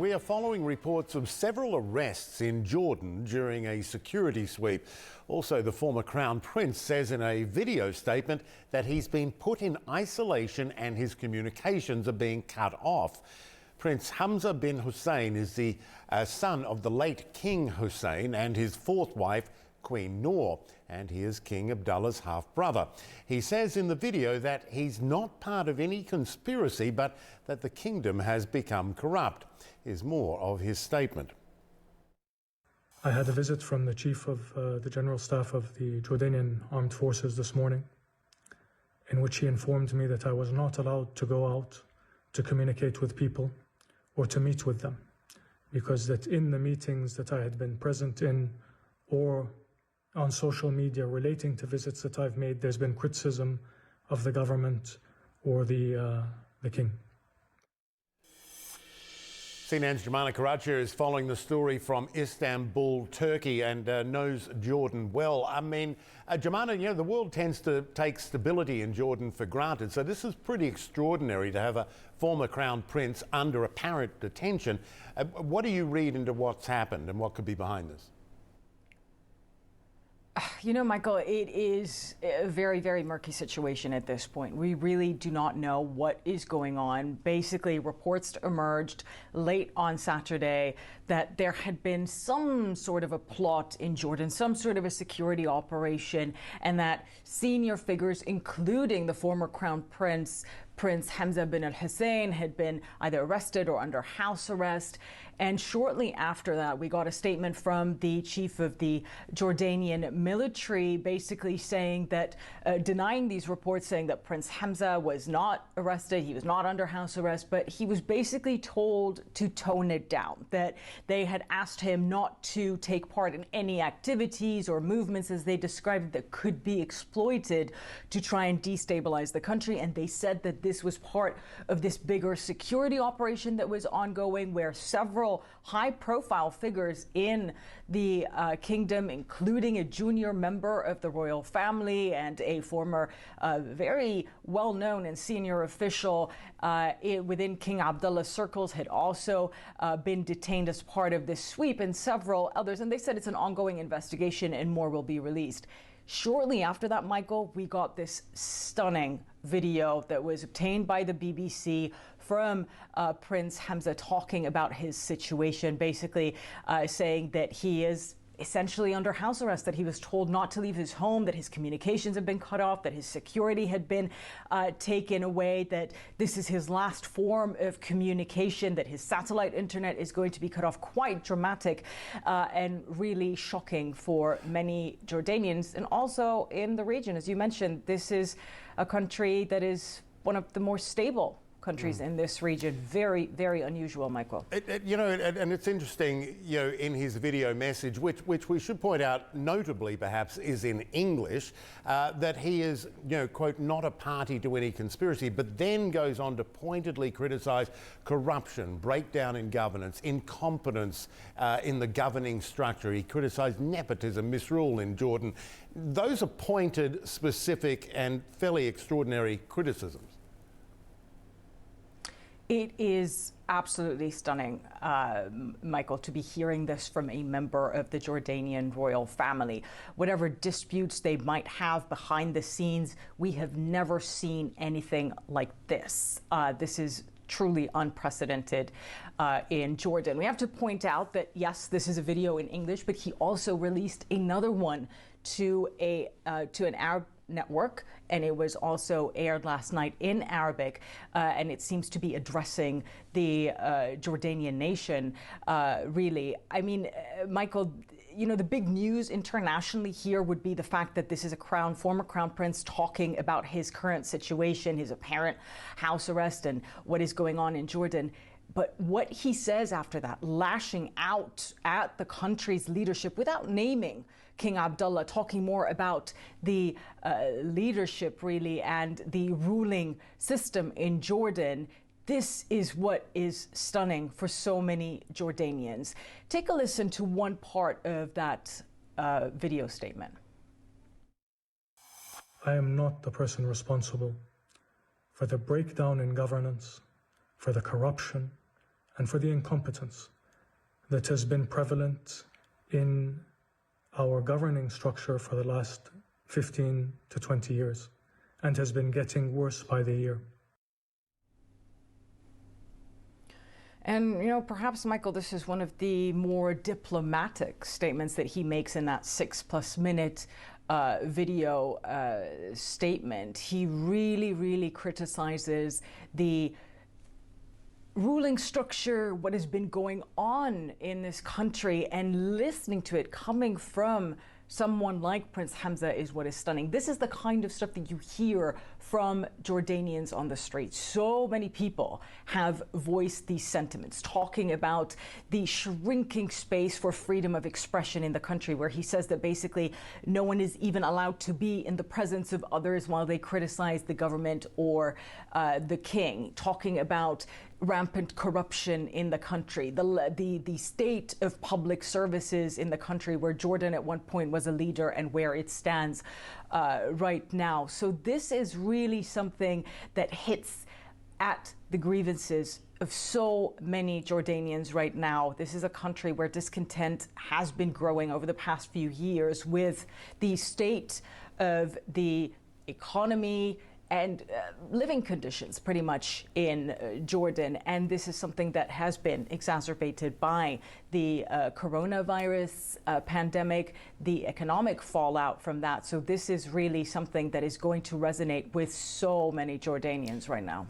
we are following reports of several arrests in Jordan during a security sweep. Also, the former Crown Prince says in a video statement that he's been put in isolation and his communications are being cut off. Prince Hamza bin Hussein is the son of the late King Hussein and his fourth wife, Queen Noor, and he is King Abdullah's half-brother. He says in the video that he's not part of any conspiracy, but that the kingdom has become corrupt. Here's more of his statement. I had a visit from the Chief of the General Staff of the Jordanian Armed Forces this morning, in which he informed me that I was not allowed to go out to communicate with people or to meet with them, because that in the meetings that I had been present in or on social media relating to visits that I've made, there's been criticism of the government or the king. CNN's Jumana Karacha is following the story from Istanbul, Turkey, and knows Jordan well. I mean, Jumana, you know, the world tends to take stability in Jordan for granted, so this is pretty extraordinary to have a former Crown Prince under apparent detention. What do you read into what's happened and what could be behind this? You know, Michael, it is a very, very murky situation at this point. We really do not know what is going on. Basically, reports emerged late on Saturday that there had been some sort of a plot in Jordan, some sort of a security operation, and that senior figures, including the former Crown Prince Hamza bin al-Hussein, had been either arrested or under house arrest. And shortly after that, we got a statement from the chief of the Jordanian military basically saying that, denying these reports, saying that Prince Hamza was not arrested, he was not under house arrest, but he was basically told to tone it down, that they had asked him not to take part in any activities or movements, as they described it, that could be exploited to try and destabilize the country. And they said that this was part of this bigger security operation that was ongoing, where several high-profile figures in the kingdom, including a junior member of the royal family and a former very well-known and senior official within King Abdullah circles, had also been detained as part of this sweep, and several others. And they said it's an ongoing investigation and more will be released. Shortly after that, Michael, we got this stunning video that was obtained by the BBC from Prince Hamza talking about his situation, basically saying that he is essentially under house arrest, that he was told not to leave his home, that his communications have been cut off, that his security had been taken away, that this is his last form of communication, that his satellite internet is going to be cut off. Quite dramatic and really shocking for many Jordanians, and also in the region. As you mentioned, this is a country that is one of the more stable countries in this region. Very, very unusual, Michael. You know, and it's interesting, you know, in his video message, which we should point out notably perhaps is in English, that he is, you know, quote, not a party to any conspiracy, but then goes on to pointedly criticise corruption, breakdown in governance, incompetence in the governing structure. He criticised nepotism, misrule in Jordan. Those are pointed, specific and fairly extraordinary criticisms. It is absolutely stunning, Michael, to be hearing this from a member of the Jordanian royal family. Whatever disputes they might have behind the scenes, we have never seen anything like this. This is truly unprecedented in Jordan. We have to point out that, yes, this is a video in English, but he also released another one to an Arab network, and it was also aired last night in Arabic, and it seems to be addressing the Jordanian nation, really. I mean, Michael, you know, the big news internationally here would be the fact that this is a former Crown Prince talking about his current situation, his apparent house arrest, and what is going on in Jordan. But what he says after that, lashing out at the country's leadership without naming King Abdullah, talking more about the leadership, really, and the ruling system in Jordan. This is what is stunning for so many Jordanians. Take a listen to one part of that video statement. I am not the person responsible for the breakdown in governance, for the corruption, and for the incompetence that has been prevalent in our governing structure for the last 15 to 20 years and has been getting worse by the year. And, perhaps, Michael, this is one of the more diplomatic statements that he makes in that 6+ minute video statement. He really criticizes the ruling structure, what has been going on in this country, and listening to it coming from someone like Prince Hamza is what is stunning. This is the kind of stuff that you hear from Jordanians on the streets. So many people have voiced these sentiments, talking about the shrinking space for freedom of expression in the country, where he says that basically no one is even allowed to be in the presence of others while they criticize the government or the king, talking about rampant corruption in the country, the state of public services in the country, where Jordan at one point was a leader and where it stands right now. So this is really something that hits at the grievances of so many Jordanians right now. This is a country where discontent has been growing over the past few years with the state of the economy and living conditions pretty much in Jordan. And this is something that has been exacerbated by the coronavirus pandemic, the economic fallout from that. So this is really something that is going to resonate with so many Jordanians right now.